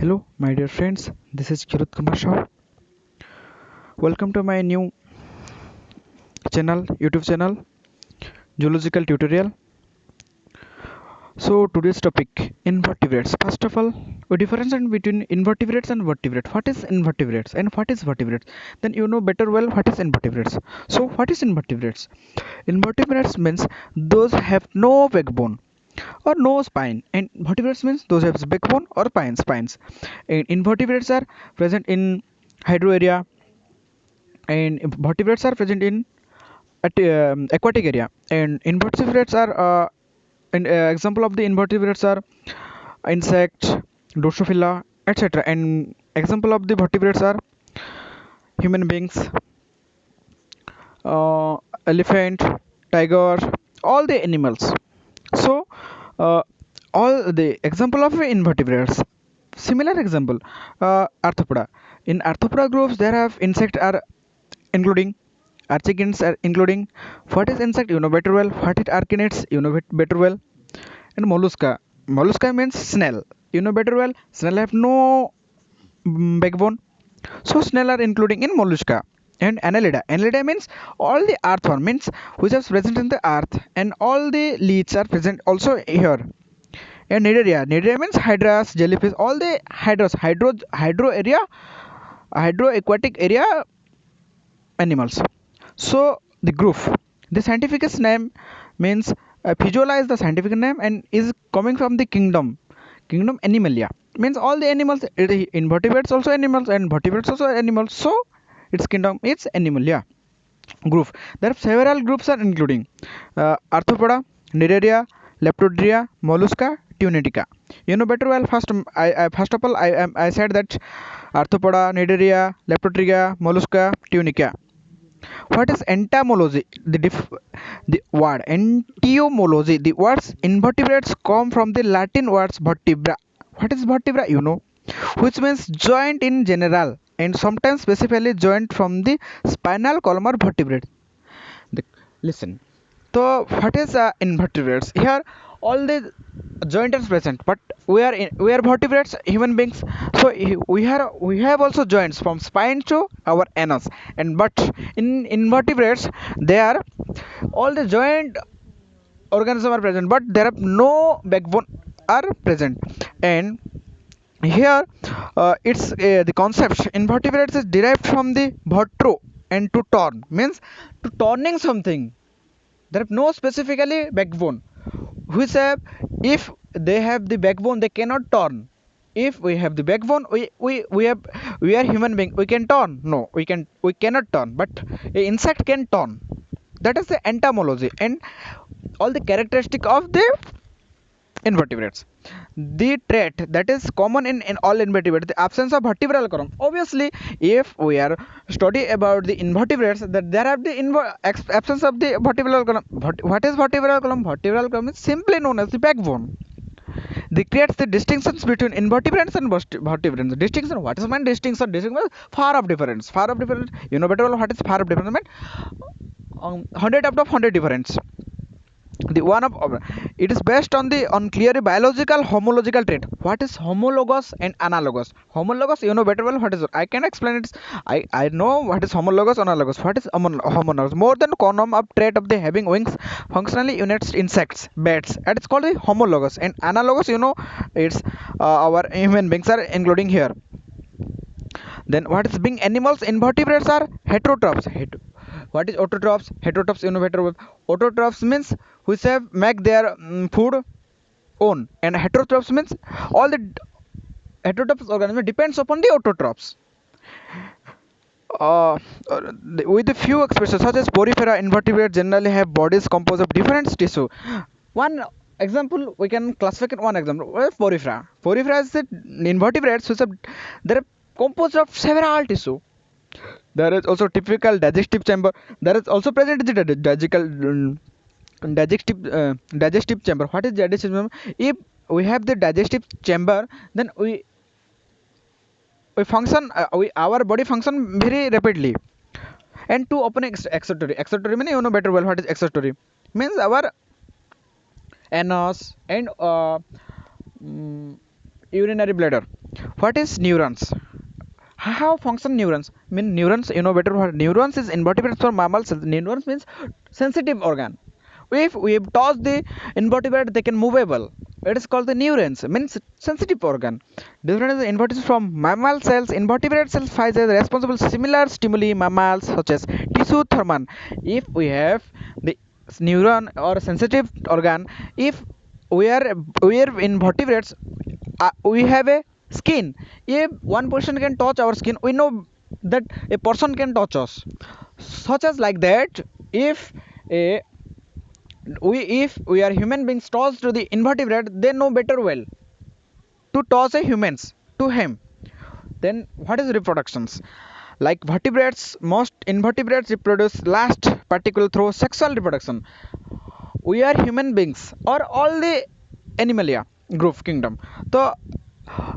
Hello, my dear friends. This is Kirut Kumar Shah. Welcome to my new YouTube channel, Zoological Tutorial. So today's topic: invertebrates. First of all, we differentiate between invertebrates and vertebrates. What is invertebrates and what is vertebrates? Then you know better well what is invertebrates. So what is invertebrates? Invertebrates means those have no backbone or no spine, and vertebrates means those have backbone or spines. And invertebrates are present in hydro area, and vertebrates are present in aquatic area, and invertebrates are an example of the invertebrates are insect, drosophila, etc. And example of the vertebrates are human beings, uh, elephant, tiger, all the animals. So uh, all the example of invertebrates. Similar example, arthropoda. In arthropoda groups there have insect are including archegins are including. What is insect you know better well. What is arachnids you know better well. And mollusca means snail you know better well. Snail have no backbone, so snail are including in mollusca. And annelida means all the earthworm means which is present in the earth, and all the leaves are present also here. And nidaria means hydras, jellyfish, all the hydro area, hydro aquatic area animals. So the group, the scientific name means visualize the scientific name and is coming from the kingdom animalia, means all the animals. Invertebrates also animals and vertebrates also animals, so its kingdom is animalia. Group, there are several groups are including arthropoda, nidaria, leptodria, mollusca, tunitica. You know better well. First of all I said that arthropoda, nidaria, leptodria, mollusca, tunica. What is entomology? The word entomology. The words invertebrates come from the Latin words vertebra. What is vertebra? You know, which means joint in general, and sometimes specifically joint from the spinal column or vertebrate. Listen. So what is invertebrates? Here all the joint is present, but we are vertebrates, human beings. So we have also joints from spine to our anus, and but in invertebrates they are all the joint organisms are present, but there are no backbone are present. And here it's the concept invertebrates is derived from the vertro, and to torn means to turning something. There are no specifically backbone, which have, if they have the backbone they cannot turn. If we have the backbone, we are human being, we can turn. No, we cannot turn, but a insect can turn. That is the entomology and all the characteristic of the invertebrates. The trait that is common in all invertebrates, the absence of vertebral column. Obviously, if we are study about the invertebrates, that there are the absence of the vertebral column. What is vertebral column? Vertebral column is simply known as the backbone. They creates the distinctions between invertebrates and vertebrates. Distinction. What is my distinction? Distinction far of difference. Far of difference. You know better well what is far of difference? Mean 100 out of 100 difference. The one of it is based on the on clearly biological homological trait. What is homologous and analogous? Homologous you know better well what is it. I can explain it. I know what is homologous, analogous. What is homologous? More than column of trait of the having wings functionally units insects, bats, and it's called the homologous. And analogous you know it's our human beings are including here. Then what is being animals? Invertebrates are heterotrophs. What is autotrophs? Heterotrophs you know better well. Autotrophs means which have make their food own, and heterotrophs means all the heterotrophs organism depends upon the autotrophs. With a few expressions such as porifera, invertebrates generally have bodies composed of different tissue. One example we can classify in one example. Well, porifera. Porifera is the invertebrates which are they are composed of several tissue. There is also typical digestive chamber. There is also present the digestive chamber. What is digestive chamber? If we have the digestive chamber, then we function our body function very rapidly. And to open excretory means you know better well what is excretory. Means our anus and mm, urinary bladder. What is neurons? How function neurons? Mean neurons, you know better what neurons is invertebrates for mammals. Neurons means sensitive organ. If we touch the invertebrate, they can movable. It is called the neurons, means sensitive organ. Different is the invertebrates from mammal cells. Invertebrate cells find as responsible similar stimuli mammals such as tissue thurman. If we have the neuron or sensitive organ, if we are invertebrates, we have a skin. If one person can touch our skin, we know that a person can touch us, such as like that. If a if we are human beings touched to the invertebrate, they know better well to toss a humans to him. Then what is reproductions? Like vertebrates, most invertebrates reproduce last particle through sexual reproduction. We are human beings or all the animalia group kingdom. So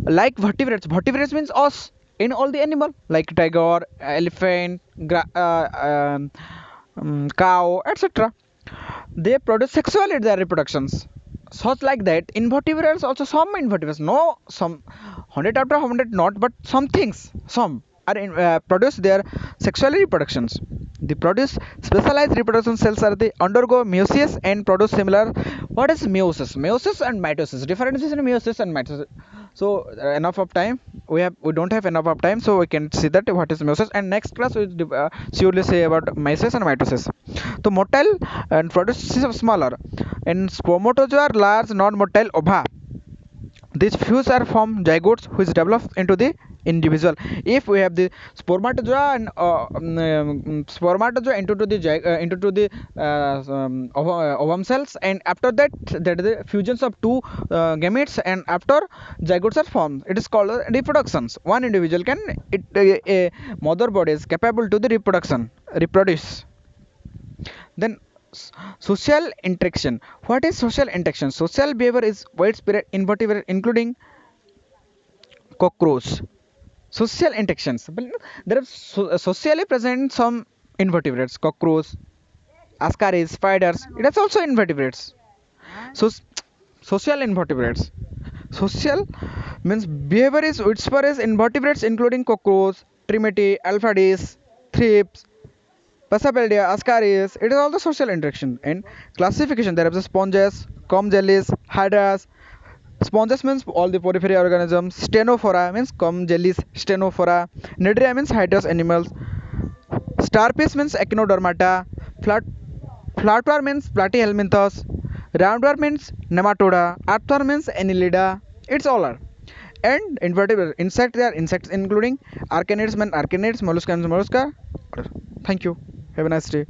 like vertebrates means us in all the animal like tiger, elephant, cow, etc. They produce sexually their reproductions. Such like that invertebrates also, some invertebrates, no some 100 out of 100 not, but some things, some are produce their sexually reproductions. They produce specialized reproduction cells are they undergo meiosis and produce similar. What is meiosis? Meiosis and mitosis, differences in meiosis and mitosis. So enough of time, we don't have enough of time, so we can see that what is meiosis, and next class we will surely say about meiosis and mitosis. So motile and produce smaller, and spermatozoa are large non-motile ova. These fuse are from zygotes which develop into the individual. If we have the spermatozoa and spermatozoa into the ovum cells, and after that there is the fusions of two gametes, and after zygotes are formed. It is called reproductions. One individual can a mother body is capable to the reproduce. Then social interaction. What is social interaction? Social behavior is widespread invertebrate including cockroach. Social interactions. But there are socially present some invertebrates, cockroach, ascaris, spiders. It is also invertebrates. So social invertebrates. Social means behavior is widespread as invertebrates including cockroach, trimeti, alphadis, thrips, Passapeldia, Ascaris, it is all the social interaction. In classification, there is the sponges, comb jellies, hydras. Sponges means all the porphyry organisms. Stenophora means comb jellies, stenophora. Nidria means hydrous animals. Starfish means echinodermata. Flat, flatworm means platyhelminthes. Roundworm means nematoda. Earthworm means annelida. It's all are. And invertebrate insect, they are insects including arachnids means arachnids, mollusca means mollusca. Thank you. Have a nice day.